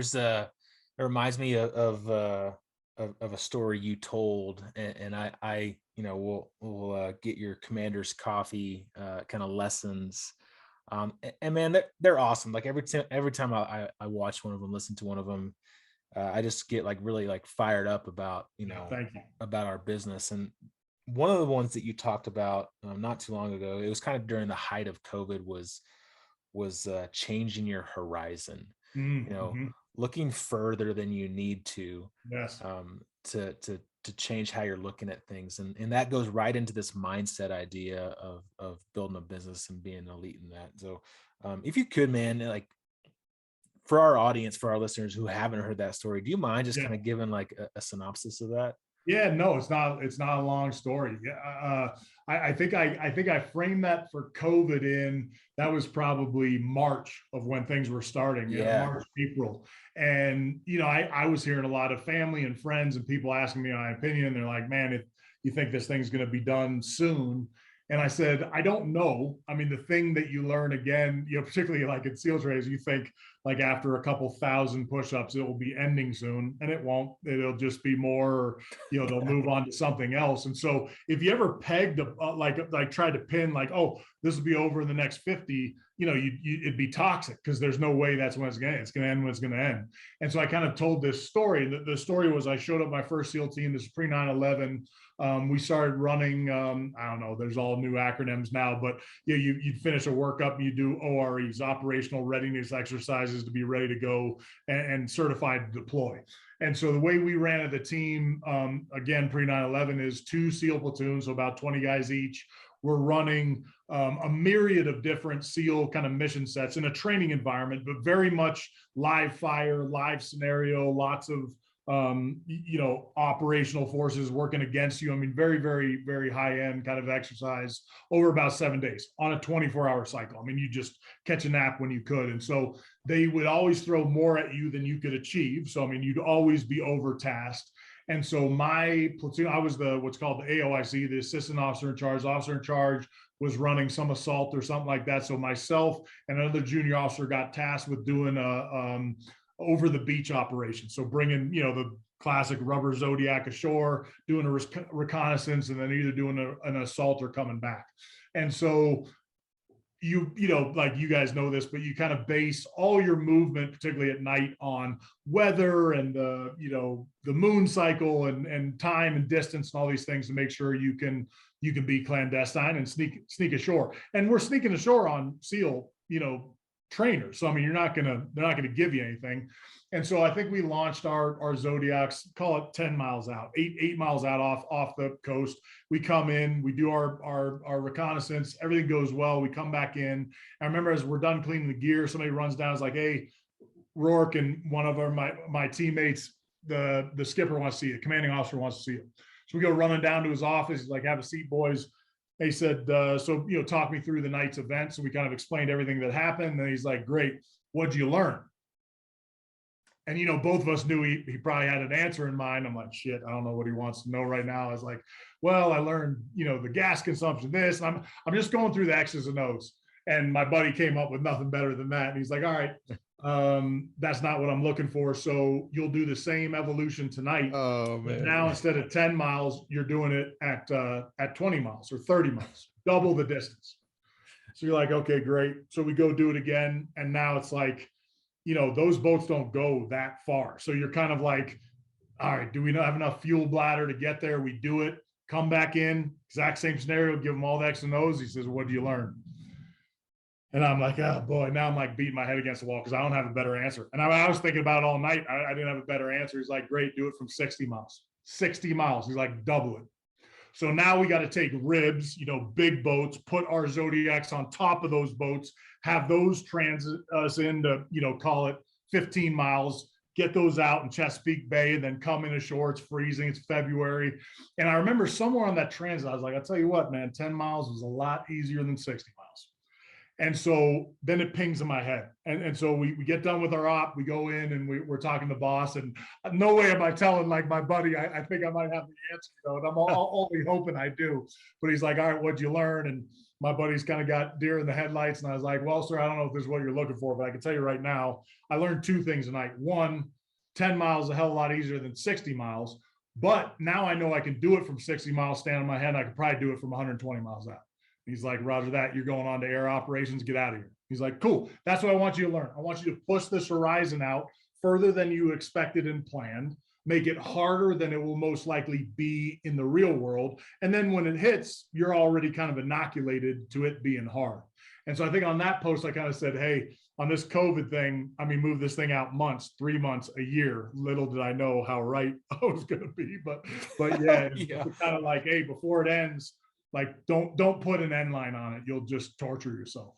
There's a it reminds me of a story you told, and I will get your commander's coffee kind of lessons. And man, they're awesome. Like every time I watch one of them, listen to one of them, I just get like really like fired up about Yeah, thank you. about our business. And one of the ones that you talked about not too long ago, it was kind of during the height of COVID, was changing your horizon, you know, Mm-hmm. looking further than you need Yes. to change how you're looking at things. And that goes right into this mindset idea of building a business and being elite in that. So if you could, man, like for our audience, for our listeners who haven't heard that story, do you mind just Yeah. kind of giving like a synopsis of that? Yeah, no, it's not a long story. Yeah, I think I framed that for COVID in that was probably March of when things were starting. Yeah, Yeah. March, April, and I was hearing a lot of family and friends and people asking me my opinion. They're like, "Man, if you think this thing's going to be done soon?" And I said, "I don't know. I mean, the thing that you learn again, particularly like in SEAL trays, you think like after a couple thousand push-ups, it will be ending soon, and it won't. It'll just be more, they'll move on to something else. And so if you ever pegged like tried to pin like, oh, this will be over in the next 50, it'd be toxic because there's no way that's when it's going to end when it's going to end. And so I kind of told this story. The story was I showed up my first SEAL team. This is pre 9/11. We started running. I don't know. There's all new acronyms now, but you'd finish a workup. You do OREs, operational readiness exercises, to be ready to go and certified to deploy. And so the way we ran the team, again, pre 9/11, is 2 SEAL platoons, so about 20 guys each. We're running a myriad of different SEAL kind of mission sets in a training environment, but very much live fire, live scenario, lots of operational forces working against you. I mean, very, very, very high end kind of exercise over about 7 days on a 24-hour cycle. I mean, you just catch a nap when you could. And so they would always throw more at you than you could achieve. So, I mean, you'd always be overtasked. And so my platoon, I was what's called the AOIC, the assistant officer in charge. Officer in charge was running some assault or something like that. So myself and another junior officer got tasked with doing a over the beach operation. So bringing, the classic rubber Zodiac ashore, doing a reconnaissance, and then either doing an assault or coming back. And so like you guys know this, but you kind of base all your movement, particularly at night, on weather and the moon cycle and time and distance and all these things to make sure you can be clandestine and sneak ashore. And we're sneaking ashore on SEAL, trainers. So I mean, they're not gonna give you anything. And so I think we launched our Zodiacs, call it 10 miles out, 8 miles out off the coast. We come in, we do our reconnaissance, everything goes well. We come back in. I remember as we're done cleaning the gear, somebody runs down, is like, "Hey, Rorke," and one of my teammates, the skipper wants to see you, the commanding officer wants to see you. So we go running down to his office. He's like, "Have a seat, boys." He said, so, talk me through the night's event. So we kind of explained everything that happened. And he's like, "Great. What'd you learn?" And, both of us knew he probably had an answer in mind. I'm like, shit, I don't know what he wants to know right now. I was like, "Well, I learned, the gas consumption, this." And I'm just going through the X's and O's. And my buddy came up with nothing better than that. And he's like, "All right, that's not what I'm looking for. So you'll do the same evolution tonight. Oh But man. now instead of 10 miles, you're doing it at 20 miles or 30 miles, double the distance." So you're like, "Okay, great." So we go do it again. And now it's like, those boats don't go that far. So you're kind of like, "All right, do we not have enough fuel bladder to get there?" We do it, come back in, exact same scenario, give them all the X and O's. He says, "What do you learn?" And I'm like, "Oh boy," now I'm like beating my head against the wall because I don't have a better answer. And I was thinking about it all night. I didn't have a better answer. He's like, "Great, do it from 60 miles. 60 miles. He's like, "Double it." So now we got to take ribs, big boats, put our Zodiacs on top of those boats, have those transit us into, call it 15 miles, get those out in Chesapeake Bay, and then come in ashore. It's freezing. It's February. And I remember somewhere on that transit, I was like, "I'll tell you what, man, 10 miles was a lot easier than 60 miles." And so then it pings in my head. And so we get done with our op, we go in and we're talking to the boss. And no way am I telling like my buddy, I think I might have the answer, and I'm only hoping I do. But he's like, all right, what'd you learn? And my buddy's kind of got deer in the headlights. And I was like, well, sir, I don't know if this is what you're looking for, but I can tell you right now, I learned two things tonight. One, 10 miles is a hell of a lot easier than 60 miles. But now I know I can do it from 60 miles, stand on my head. I could probably do it from 120 miles out. He's like, Roger that. You're going on to air operations. Get out of here. He's like, cool. That's what I want you to learn. I want you to push this horizon out further than you expected and planned, make it harder than it will most likely be in the real world. And then when it hits, you're already kind of inoculated to it being hard. And so I think on that post, I kind of said, hey, on this COVID thing, I mean, move this thing out months, 3 months, a year. Little did I know how right I was going to be, but yeah, Yeah. it's kind of like, hey, before it ends, like don't put an end line on it. You'll just torture yourself.